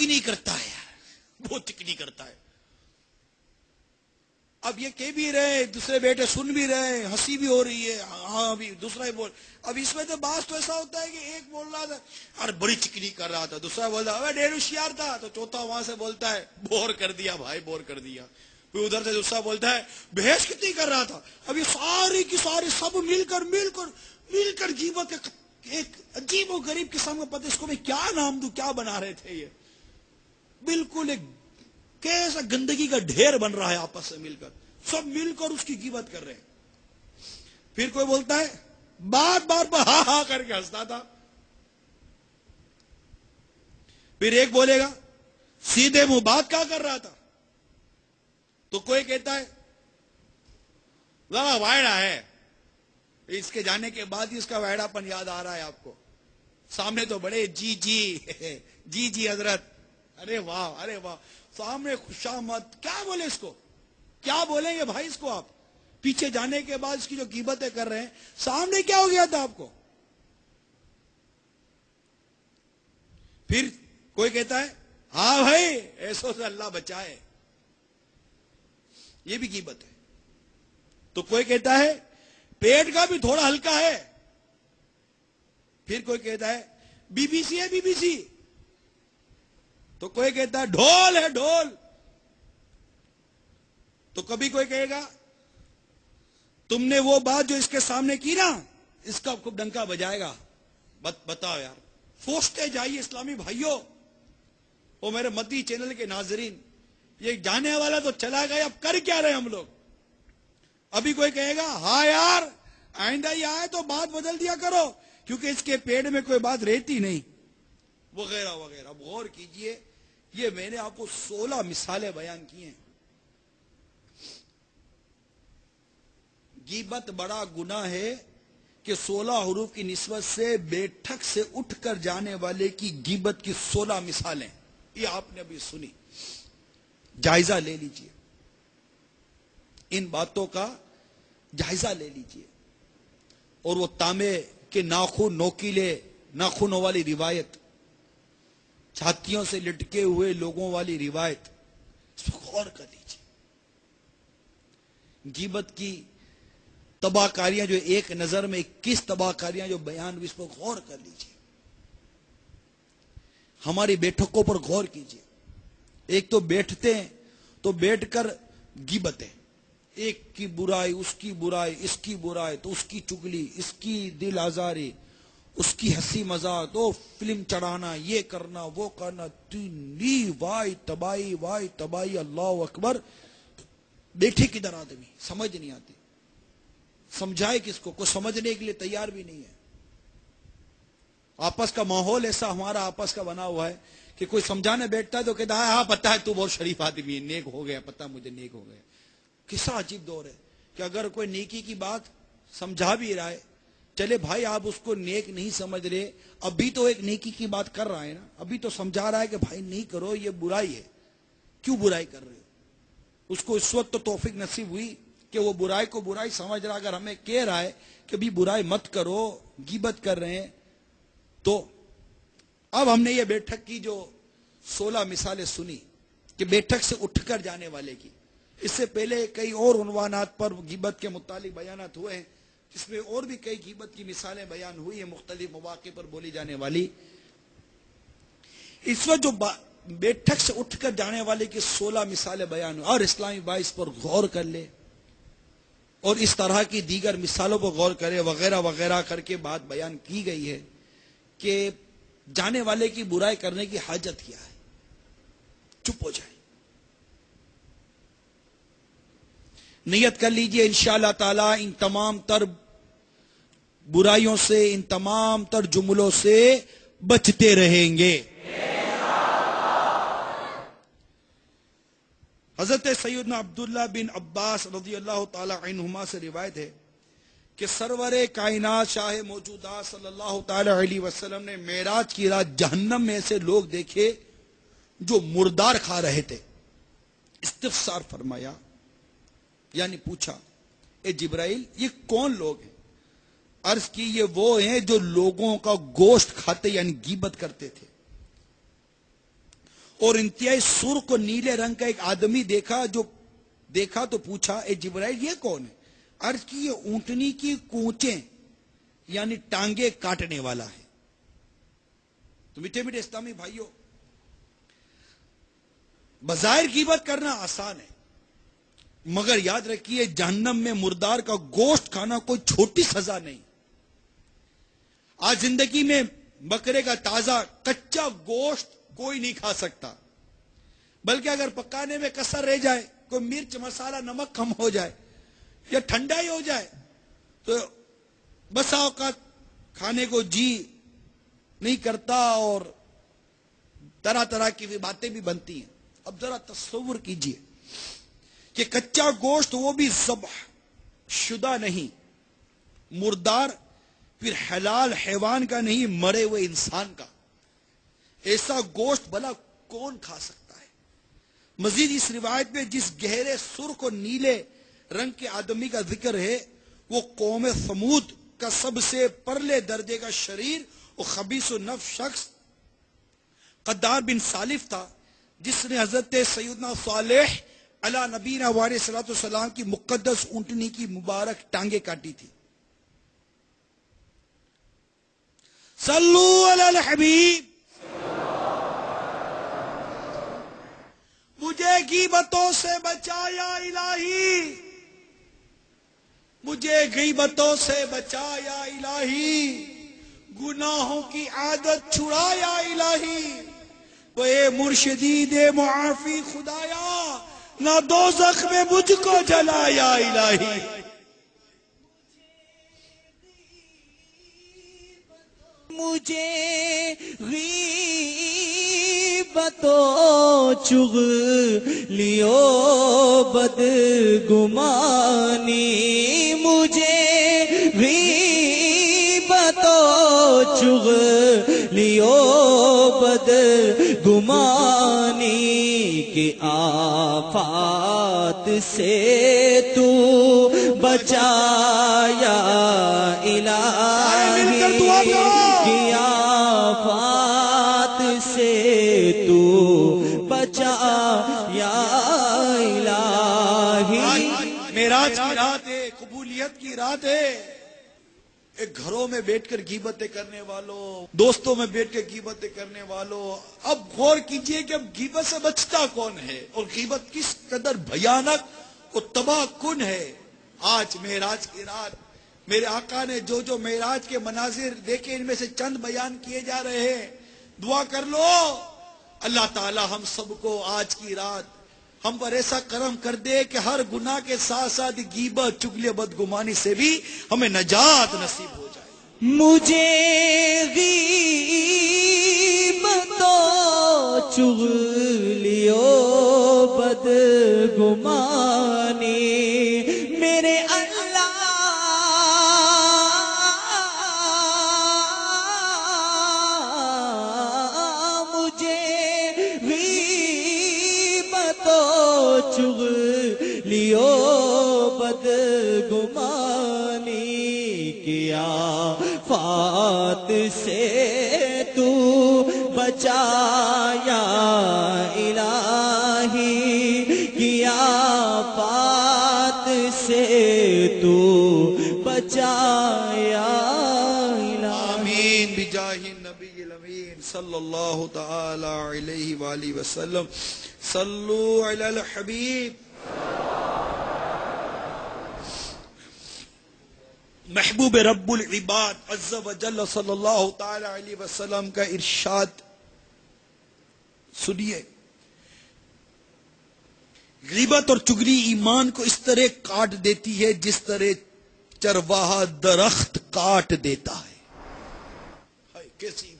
چکنی کرتا ہے یار، بہت چکنی کرتا ہے. اب یہ کہہ بھی رہے، دوسرے بیٹے سن بھی رہے، ہنسی بھی ہو رہی ہے، ہاں بھی دوسرا ہی بول. اب اس میں تو باس تو ایسا ہوتا ہے کہ ایک بول رہا تھا اور بڑی چکنی کر رہا تھا، دوسرا بولتا ابے ڈیر ہوشیار تھا، تو چوتھا وہاں سے بولتا ہے بور کر دیا بھائی، بور کر دیا. پھر ادھر سے دوسرا بولتا ہے بحث کتنی کر رہا تھا. اب یہ ساری کی ساری سب مل کر غیبت ایک عجیب و غریب قسم کا، پتہ اس کو میں کیا نام دوں، کیا بنا رہے تھے. یہ بالکل ایک کیسا گندگی کا ڈھیر بن رہا ہے، آپس سے مل کر سب مل کر اس کی غیبت کر رہے ہیں. پھر کوئی بولتا ہے بار بار ہاں ہاں کر کے ہنستا تھا. پھر ایک بولے گا سیدھے منہ بات کیا کر رہا تھا، تو کوئی کہتا ہے وائڑا ہے. اس کے جانے کے بعد ہی اس کا وائڑا پن یاد آ رہا ہے آپ کو. سامنے تو بڑے جی جی حضرت، ارے واہ ارے واہ، سامنے خوشامد، کیا بولے اس کو، کیا بولیں گے بھائی اس کو. آپ پیچھے جانے کے بعد اس کی جو غیبتیں کر رہے ہیں، سامنے کیا ہو گیا تھا آپ کو. پھر کوئی کہتا ہے ہاں بھائی ایسو سے اللہ بچائے، یہ بھی غیبت ہے. تو کوئی کہتا ہے پیٹ کا بھی تھوڑا ہلکا ہے. پھر کوئی کہتا ہے بی بی سی ہے بی بی سی. تو کوئی کہتا ہے ڈھول ہے ڈھول. تو کبھی کوئی کہے گا تم نے وہ بات جو اس کے سامنے کی نا، اس کا خوب ڈنکا بجائے گا. بتاؤ یار، سوچتے جائیے اسلامی بھائیوں، وہ میرے مدی چینل کے ناظرین، یہ جانے والا تو چلا گیا، اب کر کیا رہے ہم لوگ. ابھی کوئی کہے گا ہاں یار آئندہ ہی آئے تو بات بدل دیا کرو کیونکہ اس کے پیٹ میں کوئی بات رہتی نہیں، وغیرہ وغیرہ. اب غور کیجئے، یہ میں نے آپ کو 16 مثالیں بیان کی ہیں. غیبت بڑا گناہ ہے کہ 16 حروف کی نسبت سے بیٹھک سے اٹھ کر جانے والے کی غیبت کی 16 مثالیں یہ آپ نے ابھی سنی. جائزہ لے لیجئے، ان باتوں کا جائزہ لے لیجئے. اور وہ تانبے کے ناخن، نوکیلے ناخنوں والی روایت، چھاتیوں سے لٹکے ہوئے لوگوں والی روایت، اس پر غور کر لیجئے. غیبت کی تباہ کاریاں جو ایک نظر میں 21 تباہ کاریاں جو بیان ہوئی، اس پر غور کر لیجئے. ہماری بیٹھکوں پر غور کیجئے. ایک تو بیٹھتے ہیں تو بیٹھ کر غیبتیں، ایک کی برائی، اس کی برائی، اس کی برائی، تو اس کی چگلی، اس کی دل آزاری، اس کی ہنسی مذاق، تو فلم چڑھانا، یہ کرنا وہ کرنا، وائی تباہی. اللہ اکبر. بیٹھے کدھر آدمی، سمجھ نہیں آتی، سمجھائے کس کو، کوئی سمجھنے کے لیے تیار بھی نہیں ہے. آپس کا ماحول ایسا ہمارا آپس کا بنا ہوا ہے کہ کوئی سمجھانے بیٹھتا ہے تو کہتا ہے ہاں پتہ ہے تو بہت شریف آدمی ہے، نیک ہو گیا، پتہ مجھے نیک ہو گیا. کیسا عجیب دور ہے کہ اگر کوئی نیکی کی بات سمجھا بھی رہا ہے، چلے بھائی آپ اس کو نیک نہیں سمجھ رہے، ابھی تو ایک نیکی کی بات کر رہا ہے نا، ابھی تو سمجھا رہا ہے کہ بھائی نہیں کرو، یہ برائی ہے، کیوں برائی کر رہے ہو. اس کو اس وقت تو توفیق نصیب ہوئی کہ وہ برائی کو برائی سمجھ رہا. اگر ہمیں کہہ رہا ہے کہ بھی برائی مت کرو، غیبت کر رہے ہیں، تو اب ہم نے یہ بیٹھک کی جو 16 مثالیں سنی کہ بیٹھک سے اٹھ کر جانے والے کی. اس سے پہلے کئی اور عنوانات پر غیبت کے متعلق بیانات ہوئے ہیں، جس میں اور بھی کئی غیبت کی مثالیں بیان ہوئی ہیں مختلف مواقع پر بولی جانے والی. اس وقت جو بیٹھک سے اٹھ کر جانے والے کی 16 مثالیں بیان ہوئی، اور اسلامی بھائی اس پر غور کر لے اور اس طرح کی دیگر مثالوں پر غور کرے، وغیرہ وغیرہ کر کے بات بیان کی گئی ہے کہ جانے والے کی برائی کرنے کی حاجت کیا ہے، چپ ہو جائے. نیت کر لیجئے انشاءاللہ تعالی ان تمام تر برائیوں سے، ان تمام تر جملوں سے بچتے رہیں گے. حضرت سیدنا عبداللہ بن عباس رضی اللہ تعالی عنہما سے روایت ہے کہ سرور کائنات شاہ موجودات صلی اللہ تعالی علیہ وسلم نے معراج کی رات جہنم میں ایسے لوگ دیکھے جو مردار کھا رہے تھے. استفسار فرمایا، یعنی پوچھا اے جبرائیل یہ کون لوگ ہیں؟ عرض کی یہ وہ ہیں جو لوگوں کا گوشت کھاتے یعنی غیبت کرتے تھے اور انتہائی سرخ اور نیلے رنگ کا ایک آدمی دیکھا تو پوچھا اے جبرائیل یہ کون ہے؟ عرض کی یہ اونٹنی کی کونچیں یعنی ٹانگیں کاٹنے والا ہے۔ تو میٹھے میٹھے اسلامی بھائیوں، بظاہر غیبت کرنا آسان ہے، مگر یاد رکھیے جہنم میں مردار کا گوشت کھانا کوئی چھوٹی سزا نہیں۔ آج زندگی میں بکرے کا تازہ کچا گوشت کوئی نہیں کھا سکتا، بلکہ اگر پکانے میں کسر رہ جائے، کوئی مرچ مسالہ نمک کم ہو جائے یا ٹھنڈا ہی ہو جائے تو بسا اوقات کھانے کو جی نہیں کرتا اور طرح طرح کی باتیں بھی بنتی ہیں۔ اب ذرا تصور کیجئے کہ کچا گوشت، وہ بھی ذبح شدہ نہیں، مردار، پھر حلال حیوان کا نہیں، مرے ہوئے انسان کا، ایسا گوشت بھلا کون کھا سکتا ہے؟ مزید اس روایت میں جس گہرے سرخ اور نیلے رنگ کے آدمی کا ذکر ہے وہ قوم ثمود کا سب سے پرلے درجے کا شریر اور خبیث و نفس شخص قدار بن سالف تھا، جس نے حضرت سیدنا صالح علی نبینا علیہ الصلوۃ والسلام کی مقدس اونٹنی کی مبارک ٹانگیں کاٹی تھی۔ صلو علی الحبیب۔ مجھے غیبتوں سے بچا یا الہی، مجھے غیبتوں سے بچا یا الہی، گناہوں کی عادت چھڑا یا الہی، تو اے مرشدی دے معافی خدایا، نہ دوزخ میں مجھ کو جلا یا الہی۔ مجھے غیبتوں چغلیوں بدگمانی، مجھے غیبتوں چغلیوں بدگمانی کے آفات سے تو بچایا الہی، کی آفات سے تو بچایا الہی۔ معراج کی رات ہے، قبولیت کی رات ہے۔ ایک گھروں میں بیٹھ کر غیبتیں کرنے والوں، دوستوں میں بیٹھ کر غیبتیں کرنے والوں، اب غور کیجئے کہ اب غیبت سے بچتا کون ہے اور غیبت کس قدر بھیانک اور تباہ کن ہے۔ آج معراج کی رات میرے آقا نے جو معراج کے مناظر دیکھے، ان میں سے چند بیان کیے جا رہے ہیں۔ دعا کر لو اللہ تعالی ہم سب کو آج کی رات ہم پر ایسا کرم کر دے کہ ہر گناہ کے ساتھ ساتھ غیبت، چغلی، بدگمانی سے بھی ہمیں نجات نصیب ہو جائے۔ مجھے غیبتوں چغلیوں بدگمانی میرے اللہ مجھے غیبتوں چغلیوں بدگمانی کیا فات سے تو بچایا الہی، کیا فات سے تو بچایا الہی۔ آمین بجاہ النبی الامین صلی اللہ تعالی علیہ وآلہ وسلم۔ صلو علی الحبیب۔ محبوب رب العباد عز و جل صلی اللہ تعالی علیہ وسلم کا ارشاد سنیے، غیبت اور چغلی ایمان کو اس طرح کاٹ دیتی ہے جس طرح چرواہا درخت کاٹ دیتا ہے۔ کیسی